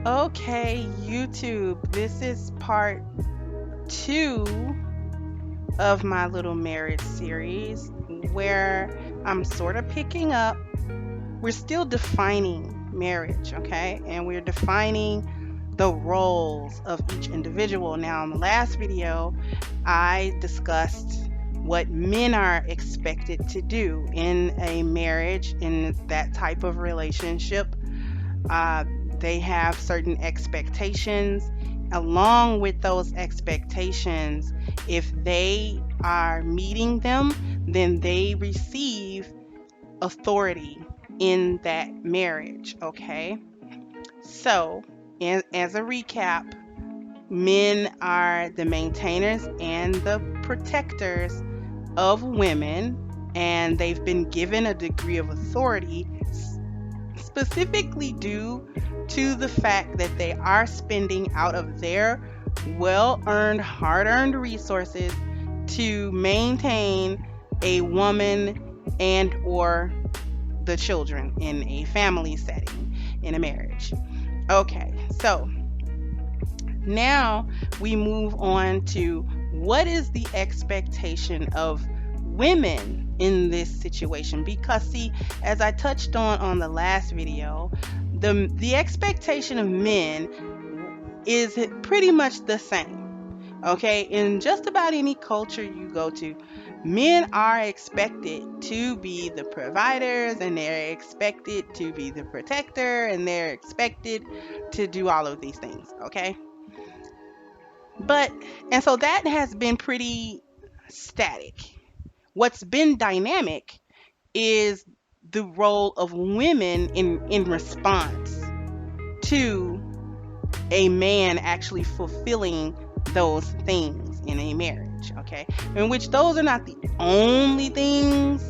Okay, YouTube, this is part two of my little marriage series where I'm sort of picking up. We're still defining marriage, okay? And we're defining the roles of each individual. Now, in the last video, I discussed what men are expected to do in a marriage, in that type of relationship. Uh, they have certain expectations. Along with those expectations, if they are meeting them, then they receive authority in that marriage. Okay. So, as a recap, men are the maintainers and the protectors of women, and they've been given a degree of authority specifically due to the fact that they are spending out of their well earned, hard earned resources to maintain a woman and or the children in a family setting, in a marriage. Okay, so now we move on to what is the expectation of women in this situation, because see, as I touched on the last video, the expectation of men is pretty much the same. Okay, in just about any culture you go to, men are expected to be the providers, and they're expected to be the protector, and they're expected to do all of these things. Okay, but and so that has been pretty static. What's been dynamic is the role of women in response to a man actually fulfilling those things in a marriage, okay? In which those are not the only things,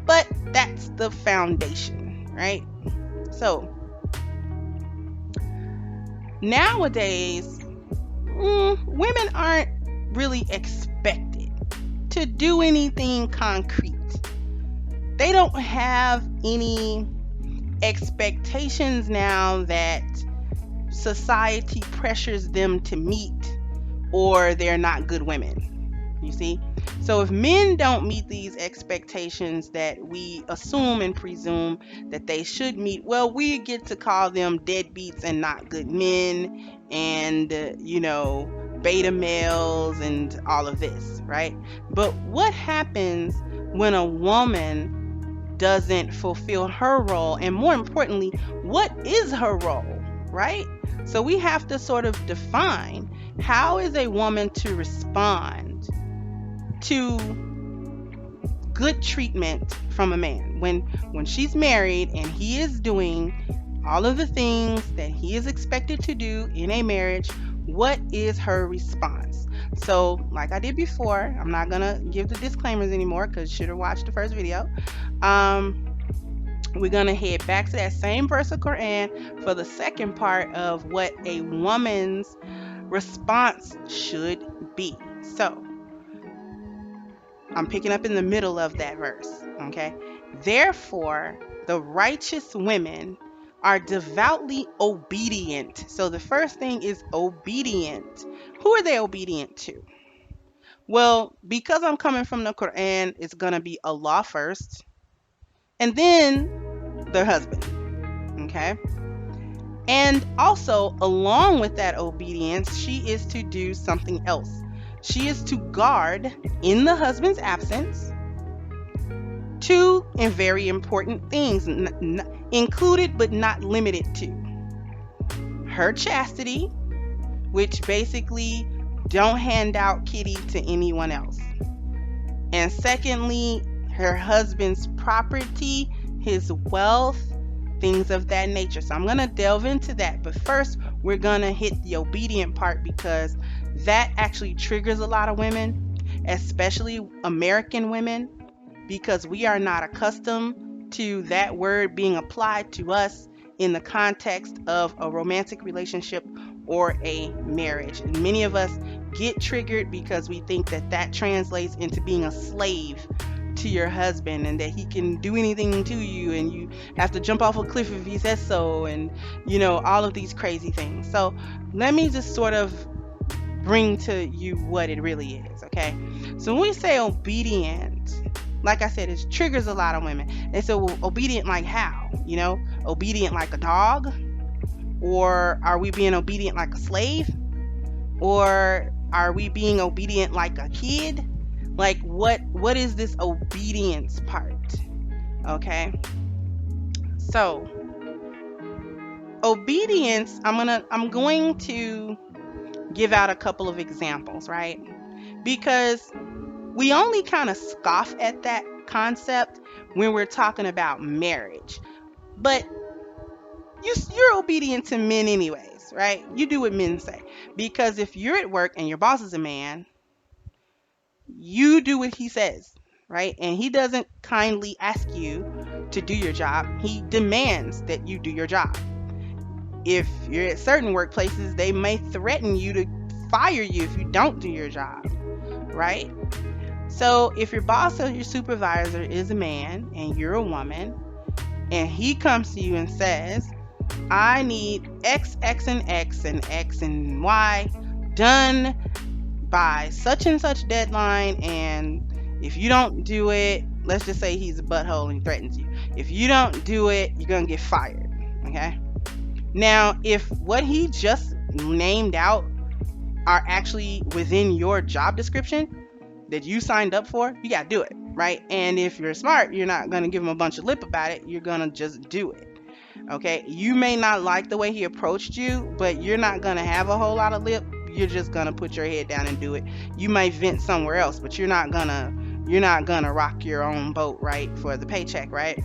but that's the foundation, right? So nowadays, women aren't really expected to do anything concrete. They don't have any expectations now that society pressures them to meet, or they're not good women. You see? So if men don't meet these expectations that we assume and presume that they should meet, well, we get to call them deadbeats and not good men, and beta males and all of this, right? But what happens when a woman doesn't fulfill her role, and more importantly, what is her role, right? So we have to sort of define, how is a woman to respond to good treatment from a man when she's married and he is doing all of the things that he is expected to do in a marriage? What is her response? So, like I did before, I'm not gonna give the disclaimers anymore because you should have watched the first video. We're gonna head back to that same verse of Quran for the second part of what a woman's response should be. So I'm picking up in the middle of that verse. Okay. Therefore, the righteous women are devoutly obedient. So the first thing is obedient. Who are they obedient to? Well, because I'm coming from the Quran, it's gonna be Allah first, and then their husband. Okay. And also, along with that obedience, she is to do something else. She is to guard, in the husband's absence, two and very important things, included but not limited to her chastity, which basically don't hand out kitty to anyone else. And secondly, her husband's property, his wealth, things of that nature. So I'm going to delve into that. But first, we're going to hit the obedient part, because that actually triggers a lot of women, especially American women, because we are not accustomed to that word being applied to us in the context of a romantic relationship or a marriage. And many of us get triggered because we think that that translates into being a slave to your husband and that he can do anything to you and you have to jump off a cliff if he says so, and all of these crazy things. So let me just sort of bring to you what it really is, okay? So when we say obedient, like I said, it triggers a lot of women. They say, well, obedient like how? Obedient like a dog? Or are we being obedient like a slave? Or are we being obedient like a kid? Like what is this obedience part? Okay? So, obedience, I'm going to give out a couple of examples, right? Because we only kind of scoff at that concept when we're talking about marriage. But you're obedient to men anyways, right? You do what men say. Because if you're at work and your boss is a man, you do what he says, right? And he doesn't kindly ask you to do your job. He demands that you do your job. If you're at certain workplaces, they may threaten you to fire you if you don't do your job, right? So if your boss or your supervisor is a man and you're a woman, and he comes to you and says, I need X, X, and X, and X and Y done by such and such deadline, and if you don't do it, let's just say he's a butthole and he threatens you. If you don't do it, you're gonna get fired. Okay? Now, if what he just named out are actually within your job description that you signed up for, you gotta do it, right? And if you're smart, you're not gonna give him a bunch of lip about it. You're gonna just do it. Okay? You may not like the way he approached you, but you're not gonna have a whole lot of lip. You're just gonna put your head down and do it. You might vent somewhere else, but you're not gonna rock your own boat, right, for the paycheck, right?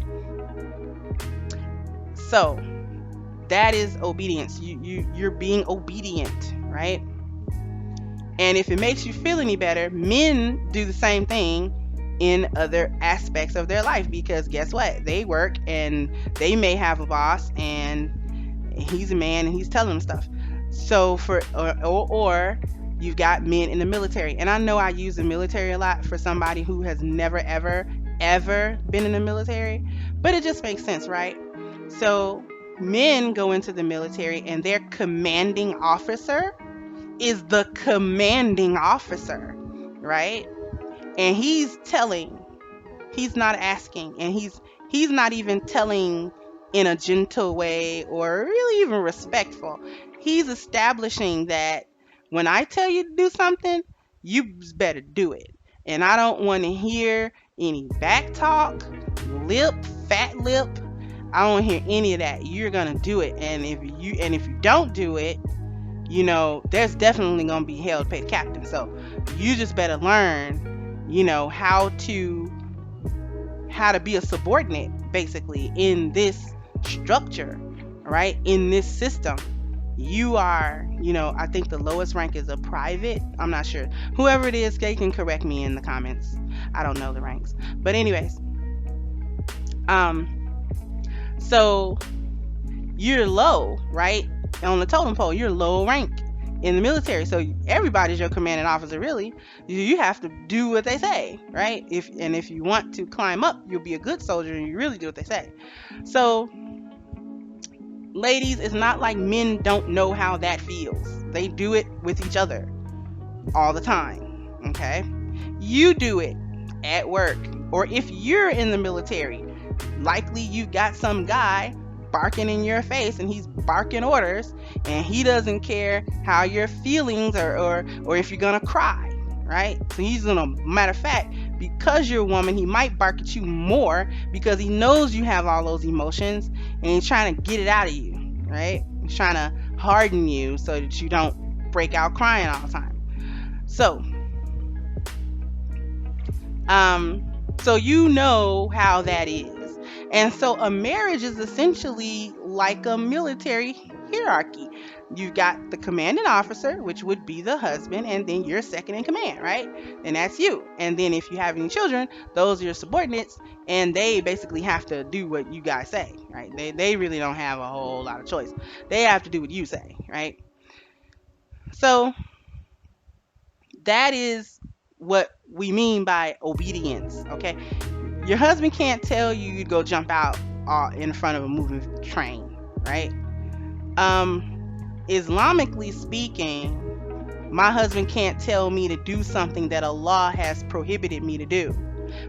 So that is obedience. You're being obedient, right? And if it makes you feel any better, men do the same thing in other aspects of their life, because guess what? They work and they may have a boss and he's a man and he's telling them stuff. So or you've got men in the military. And I know I use the military a lot for somebody who has never ever been in the military, but it just makes sense, right? So men go into the military and their commanding officer is the commanding officer, right? And he's not asking, and he's not even telling in a gentle way or really even respectful. He's establishing that when I tell you to do something, you better do it. And I don't want to hear any back talk, lip, fat lip. I don't want to hear any of that. You're gonna do it, and if you don't do it, there's definitely gonna be hell to pay the captain. So you just better learn, how to be a subordinate, basically, in this structure, right? In this system. You are, I think the lowest rank is a private. I'm not sure. Whoever it is, they can correct me in the comments. I don't know the ranks. But anyways, so you're low, right? On the totem pole, you're low rank in the military. So everybody's your commanding officer, really. You have to do what they say, right? If you want to climb up, you'll be a good soldier and you really do what they say. So ladies, it's not like men don't know how that feels. They do it with each other all the time, okay? You do it at work, or if you're in the military, likely you've got some guy barking in your face and he's barking orders, and he doesn't care how your feelings or if you're gonna cry, right? So he's gonna, matter of fact, because you're a woman, he might bark at you more because he knows you have all those emotions and he's trying to get it out of you, right? He's trying to harden you so that you don't break out crying all the time. So you know how that is. And so a marriage is essentially like a military hierarchy. You've got the commanding officer, which would be the husband, and then you're second in command, right? And that's you. And then if you have any children, those are your subordinates, and they basically have to do what you guys say, right? They really don't have a whole lot of choice. They have to do what you say, right? So that is what we mean by obedience. Okay, your husband can't tell you to go jump out in front of a moving train, right? Islamically speaking, my husband can't tell me to do something that Allah has prohibited me to do.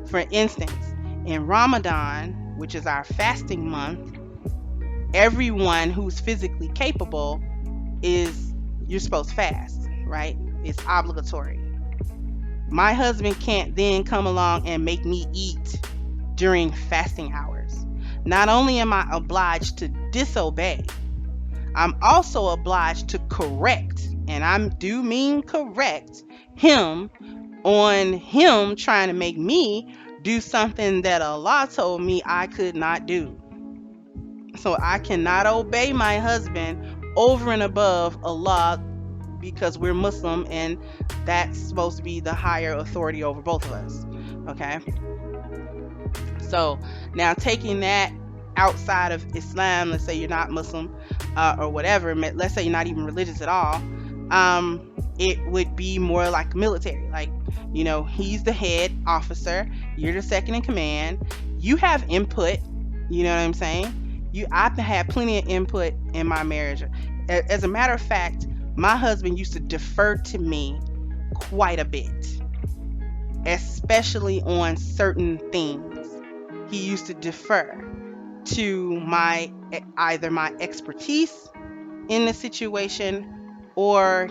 For instance, in Ramadan, which is our fasting month, everyone who's physically capable is you're supposed to fast, right? It's obligatory. My husband can't then come along and make me eat during fasting hours. Not only am I obliged to disobey, I'm also obliged to correct, and I do mean correct, him on him trying to make me do something that Allah told me I could not do. So I cannot obey my husband over and above Allah because we're Muslim and that's supposed to be the higher authority over both of us. Okay? So now taking that outside of Islam, let's say you're not Muslim or whatever, let's say you're not even religious at all, it would be more like military. Like, you know, he's the head officer, you're the second in command, you have input, you know what I'm saying? I've had plenty of input in my marriage. As a matter of fact, my husband used to defer to me quite a bit, especially on certain things. He used to defer to either my expertise in the situation or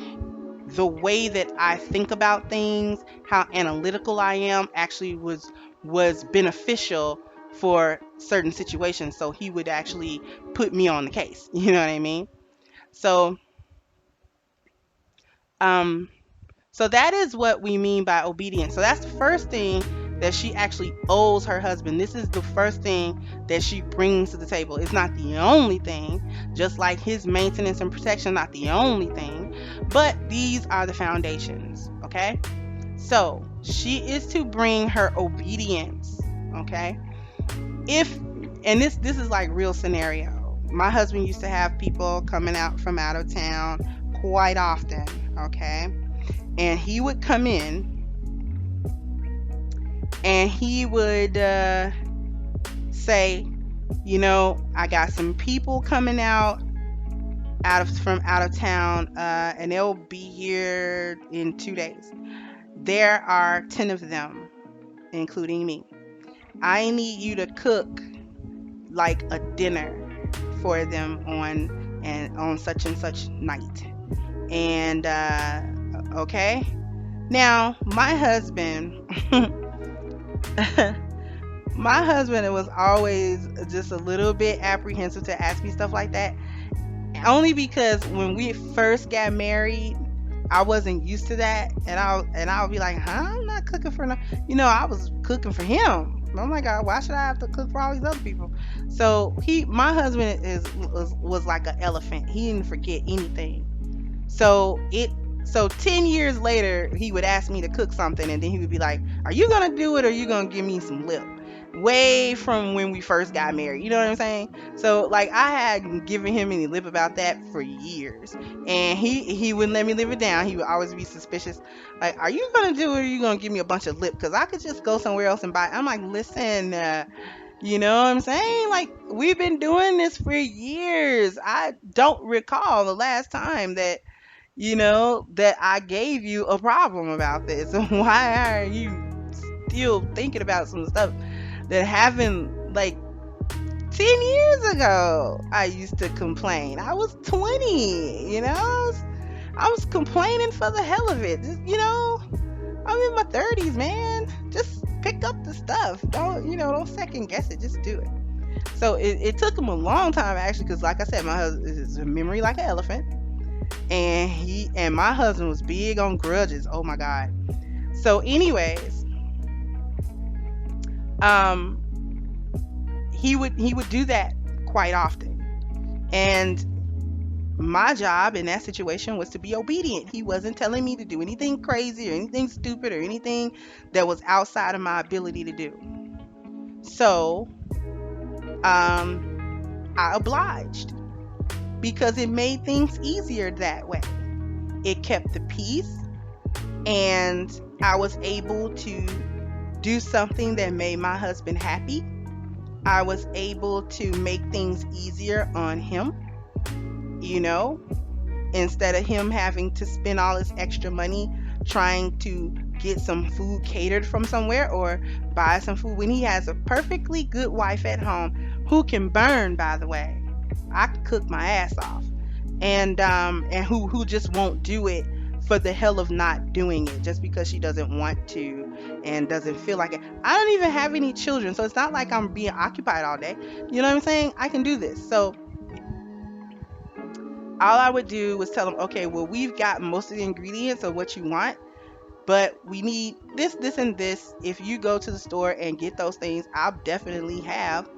the way that I think about things, how analytical I am actually was beneficial for certain situations. So he would actually put me on the case. You know what I mean? So so that is what we mean by obedience. So that's the first thing that she actually owes her husband. This is the first thing that she brings to the table. It's not the only thing, just like his maintenance and protection, not the only thing, but these are the foundations. Okay, so she is to bring her obedience. Okay, and this is like real scenario. My husband used to have people coming out from out of town quite often. Okay, and he would come in and he would say, you know, I got some people coming from out of town, and they'll be here in 2 days. There are 10 of them, including me. I need you to cook like a dinner for them on such and such night. And okay. Now, my husband my husband was always just a little bit apprehensive to ask me stuff like that. Only because when we first got married, I wasn't used to that, and I'll be like, huh, I'm not cooking for no, I was cooking for him. Oh my God, why should I have to cook for all these other people? So my husband was like an elephant. He didn't forget anything. So 10 years later, he would ask me to cook something, and then he would be like, are you gonna do it or are you gonna give me some lip? Way from when we first got married, you know what I'm saying? So like, I hadn't given him any lip about that for years, and he wouldn't let me live it down. He would always be suspicious, like, are you gonna do it or are you gonna give me a bunch of lip? Because I could just go somewhere else and buy it. I'm like, listen, you know what I'm saying? Like, we've been doing this for years. I don't recall the last time that I gave you a problem about this. Why are you still thinking about some stuff that happened like 10 years ago? I used to complain. I was 20, I was complaining for the hell of it. Just, I'm in my 30s, man. Just pick up the stuff. Don't second guess it. Just do it. So it took him a long time, actually, because like I said, my husband is a memory like an elephant. And my husband was big on grudges. Oh my God. So anyways, he would do that quite often. And my job in that situation was to be obedient. He wasn't telling me to do anything crazy or anything stupid or anything that was outside of my ability to do. So I obliged, because it made things easier that way. It kept the peace, and I was able to do something that made my husband happy. I was able to make things easier on him, you know, instead of him having to spend all this extra money trying to get some food catered from somewhere or buy some food when he has a perfectly good wife at home who can burn, by the way. I can cook my ass off. And who just won't do it for the hell of not doing it just because she doesn't want to and doesn't feel like it. I don't even have any children, so it's not like I'm being occupied all day. You know what I'm saying? I can do this. So all I would do was tell them, okay, well, we've got most of the ingredients of what you want, but we need this, this, and this. If you go to the store and get those things, I'll definitely have,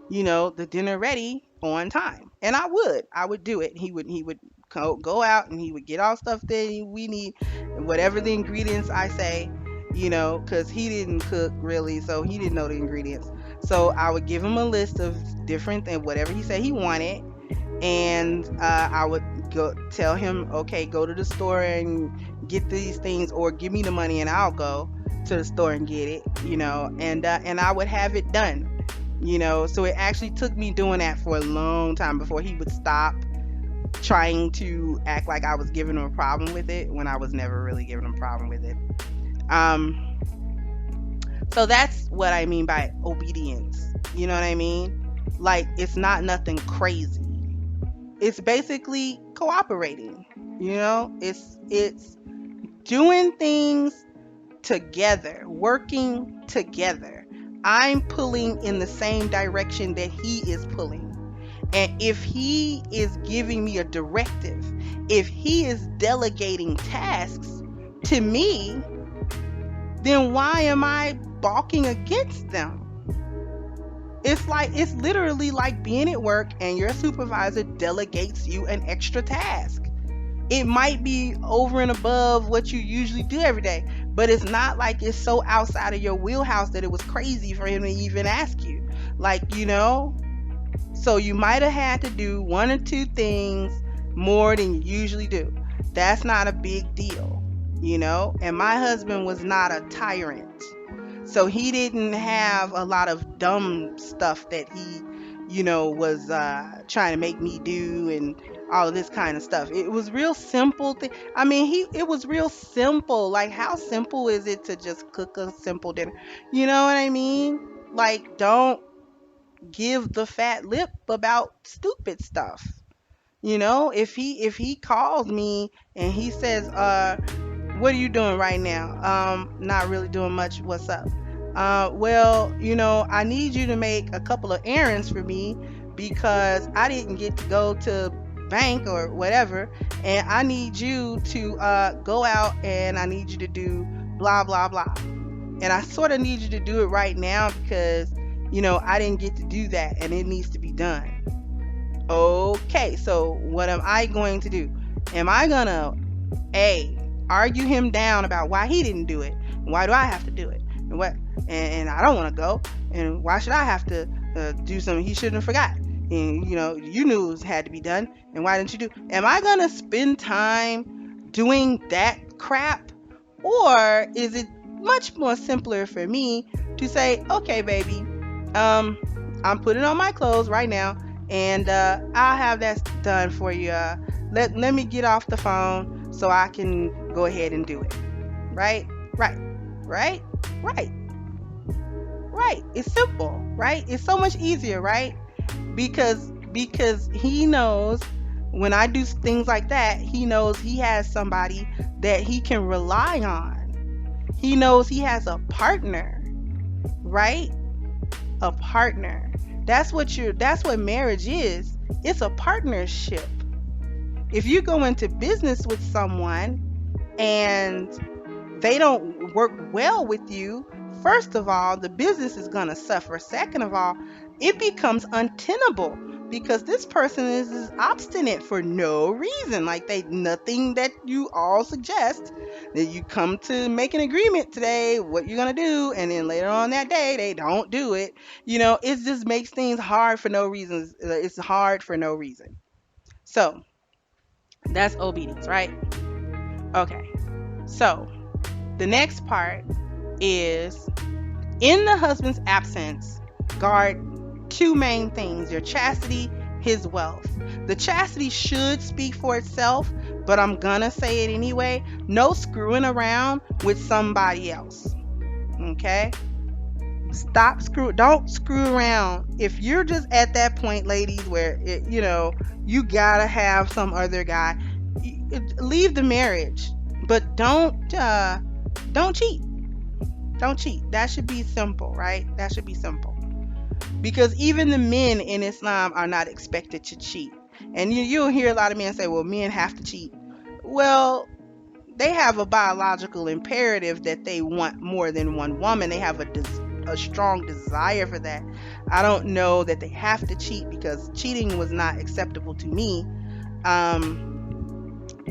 the dinner ready on time. And I would do it. He would go out and he would get all stuff that we need, whatever the ingredients I say, because he didn't cook really, so he didn't know the ingredients. So I would give him a list of different things, whatever he said he wanted, and I would go tell him, okay, go to the store and get these things, or give me the money and I'll go to the store and get it, and I would have it done. So it actually took me doing that for a long time before he would stop trying to act like I was giving him a problem with it when I was never really giving him a problem with it. Um, so that's what I mean by obedience. You know what I mean? Like, it's not nothing crazy. It's basically cooperating. It's doing things together, working together. I'm pulling in the same direction that he is pulling. And if he is giving me a directive, if he is delegating tasks to me, then why am I balking against them? It's literally like being at work and your supervisor delegates you an extra task. It might be over and above what you usually do every day, but it's not like it's so outside of your wheelhouse that it was crazy for him to even ask you. Like, so you might have had to do one or two things more than you usually do. That's not a big deal. And my husband was not a tyrant. So he didn't have a lot of dumb stuff that he was trying to make me do and all of this kind of stuff. It was real simple thing. I mean, it was real simple. Like, how simple is it to just cook a simple dinner? You know what I mean? Like, don't give the fat lip about stupid stuff. If he calls me and he says, what are you doing right now? Not really doing much. What's up? Well, I need you to make a couple of errands for me because I didn't get to go to bank or whatever, and I need you to go out and I need you to do blah blah blah. And I sort of need you to do it right now because I didn't get to do that and it needs to be done. Okay, so what am I going to do? Am I gonna A, argue him down about why he didn't do it? Why do I have to do it? And what? And I don't want to go. And why should I have to do something he shouldn't have forgot? And you knew it had to be done. And why didn't you do? Am I gonna spend time doing that crap, or is it much more simpler for me to say, okay, baby, I'm putting on my clothes right now, and I'll have that done for you. Let me get off the phone so I can go ahead and do it. Right? Right. Right? Right. Right. It's simple, right? It's so much easier, right? Because he knows when I do things like that, he knows he has somebody that he can rely on. He knows he has a partner, right? A partner. That's what marriage is. It's a partnership. If you go into business with someone and they don't work well with you, first of all, the business is going to suffer. Second of all, it becomes untenable because this person is obstinate for no reason. Like, they nothing that you all suggest that you come to make an agreement today what you're going to do, and then later on that day they don't do it. It just makes things hard for no reasons. It's hard for no reason. So that's obedience, right? Okay. So The next part is, in the husband's absence, guard two main things: your chastity, his wealth. The chastity should speak for itself, but I'm gonna say it anyway. No screwing around with somebody else. Okay? Don't screw around. If you're just at that point, ladies, where you gotta have some other guy, leave the marriage. But don't cheat. Don't cheat. That should be simple, right? That should be simple. Because even the men in Islam are not expected to cheat. And you'll hear a lot of men say, well, men have to cheat. Well, they have a biological imperative that they want more than one woman. They have a strong desire for that. I don't know that they have to cheat, because cheating was not acceptable to me.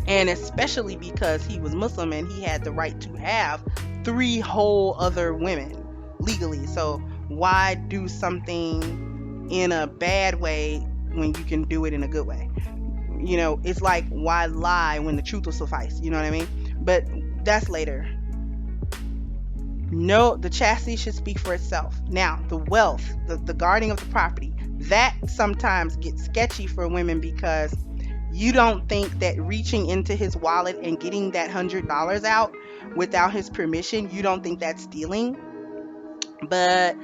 And especially because he was Muslim and he had the right to have 3 whole other women legally. So why do something in a bad way when you can do it in a good way? It's like, why lie when the truth will suffice? You know what I mean? But that's later. No, the chastity should speak for itself. Now, the wealth, the guarding of the property, that sometimes gets sketchy for women, because you don't think that reaching into his wallet and getting that $100 out without his permission, you don't think that's stealing. But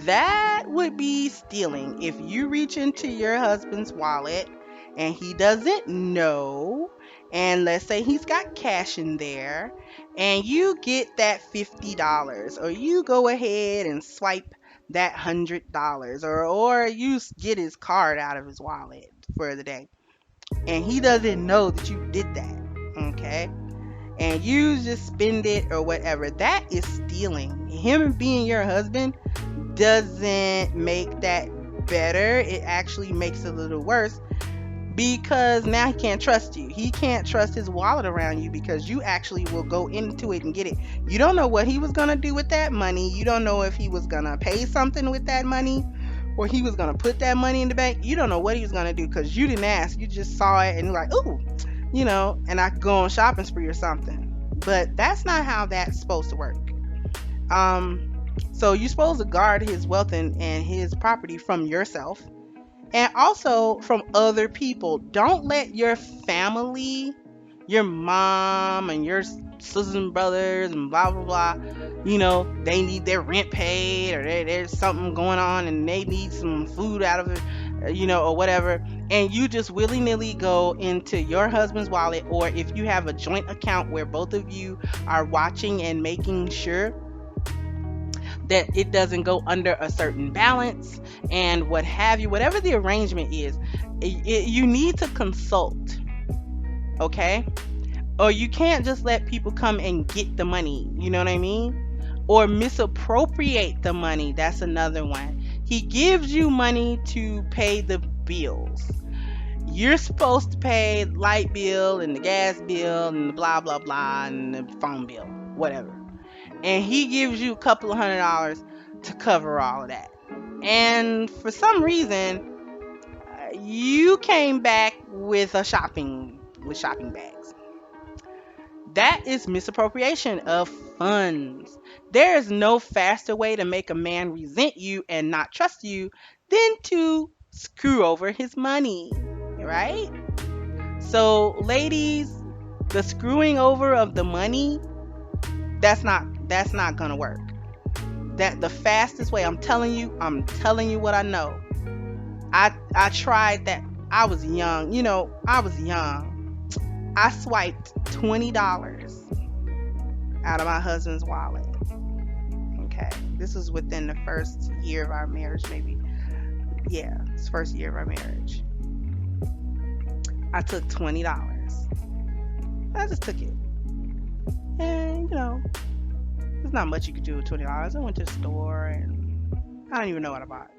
that would be stealing. If you reach into your husband's wallet and he doesn't know, and let's say he's got cash in there, and you get that $50, or you go ahead and swipe that $100, or you get his card out of his wallet for the day, and he doesn't know that you did that, okay? And you just spend it or whatever, that is stealing. Him being your husband doesn't make that better. It actually makes it a little worse, because now he can't trust you. He can't trust his wallet around you, because you actually will go into it and get it. You don't know what he was going to do with that money. You don't know if he was going to pay something with that money, or he was going to put that money in the bank. You don't know what he was going to do, because you didn't ask. You just saw it and you're like, ooh, and I could go on shopping spree or something. But that's not how that's supposed to work. So you're supposed to guard his wealth and his property from yourself, and also from other people. Don't let your family, your mom and your sisters and brothers and blah blah blah, they need their rent paid, or there's something going on and they need some food out of it, or whatever, and you just willy-nilly go into your husband's wallet, or if you have a joint account where both of you are watching and making sure that it doesn't go under a certain balance and what have you, whatever the arrangement is, you need to consult, okay? Or you can't just let people come and get the money, you know what I mean? Or misappropriate the money. That's another one. He gives you money to pay the bills. You're supposed to pay the light bill and the gas bill and the blah blah blah and the phone bill, whatever. And he gives you a couple of $100 to cover all of that. And for some reason, you came back with shopping bags. That is misappropriation of funds. There is no faster way to make a man resent you and not trust you than to screw over his money, right? So, ladies, the screwing over of the money, that's not gonna work. That the fastest way, I'm telling you what I know. I tried that. I was young. I swiped $20 out of my husband's wallet. Okay. This was within the first year of our marriage, maybe. Yeah, it's the first year of our marriage. I took $20. I just took it. And, there's not much you could do with $20. I went to the store and I don't even know what I bought.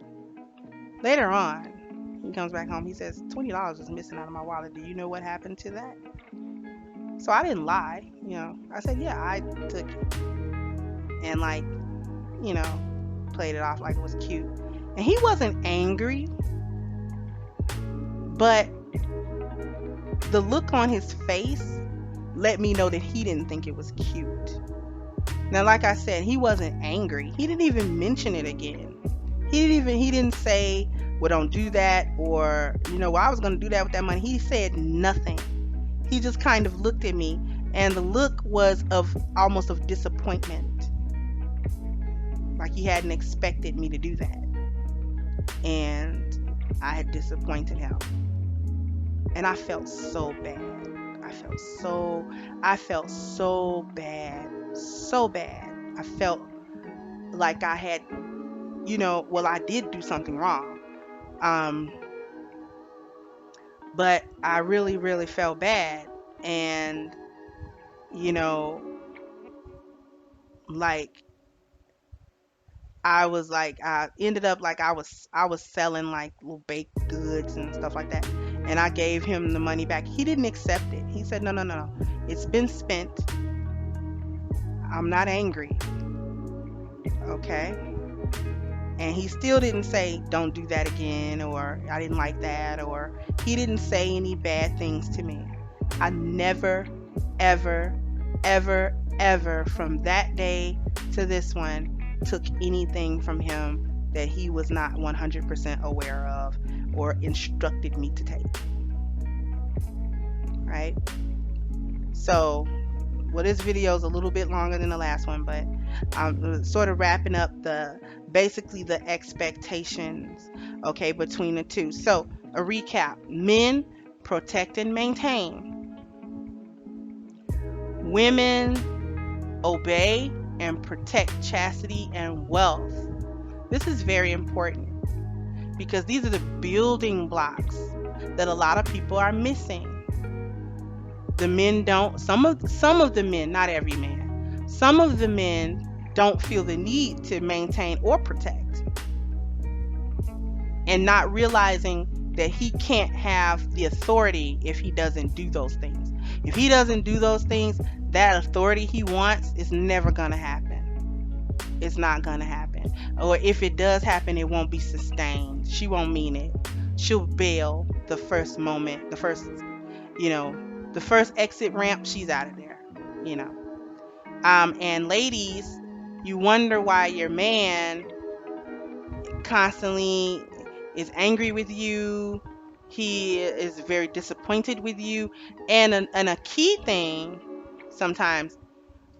Later on, he comes back home. He says, $20 is missing out of my wallet. Do you know what happened to that? So I didn't lie. I said, yeah, I took it. And played it off like it was cute. And he wasn't angry, but the look on his face let me know that he didn't think it was cute. Now, like I said, he wasn't angry. He didn't even mention it again. He didn't say, well, don't do that, or, well, I was going to do that with that money. He said nothing. He just kind of looked at me, and the look was of almost of disappointment. Like he hadn't expected me to do that. And I had disappointed him. And I felt so bad. I felt so bad. So bad. I felt like I had, well, I did do something wrong. But I really, really felt bad. And, like I ended up like I was selling like little baked goods and stuff like that. And I gave him the money back. He didn't accept it. He said, no, no, no, no. It's been spent. I'm not angry. Okay. And he still didn't say, don't do that again, or I didn't like that, or he didn't say any bad things to me. I never, ever, ever, ever from that day to this one took anything from him that he was not 100% aware of or instructed me to take. Right? So, well, this video is a little bit longer than the last one, but I'm sort of wrapping up basically the expectations, okay, between the two. So, a recap: men protect and maintain, women obey and protect chastity and wealth. This is very important because these are the building blocks that a lot of people are missing. The men don't, some of the men, not every man, some of the men don't feel the need to maintain or protect, and not realizing that he can't have the authority if he doesn't do those things. If he doesn't do those things, that authority he wants is never going to happen. It's not going to happen. Or if it does happen, it won't be sustained. She won't mean it. She'll bail the first moment, the first exit ramp, she's out of there, And ladies, you wonder why your man constantly is angry with you. He is very disappointed with you. And a key thing, sometimes,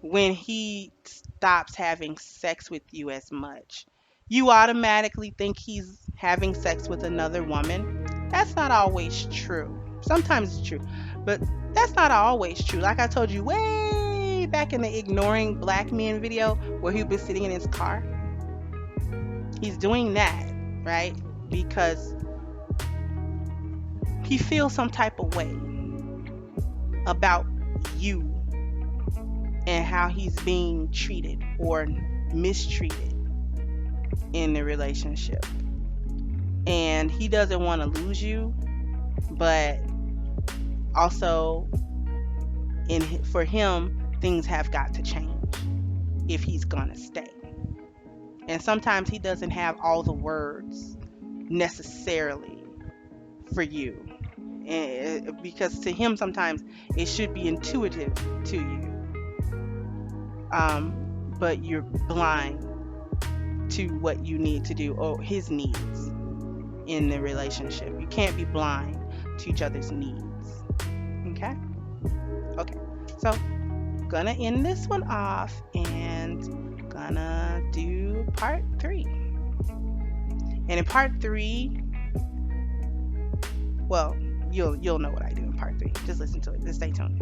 when he stops having sex with you as much, you automatically think he's having sex with another woman. That's not always true. Sometimes it's true, but that's not always true. Like I told you way back in the ignoring black men video where he'd been sitting in his car. He's doing that, right? Because he feels some type of way about you and how he's being treated or mistreated in the relationship. And he doesn't want to lose you, but also for him, things have got to change if he's gonna stay. And sometimes he doesn't have all the words necessarily for you, because to him sometimes it should be intuitive to you, but you're blind to what you need to do or his needs in the relationship. You can't be blind to each other's needs. Okay, so gonna end this one off and gonna do part 3. And in part 3, well, you'll know what I do in part 3. Just listen to it. Just stay tuned.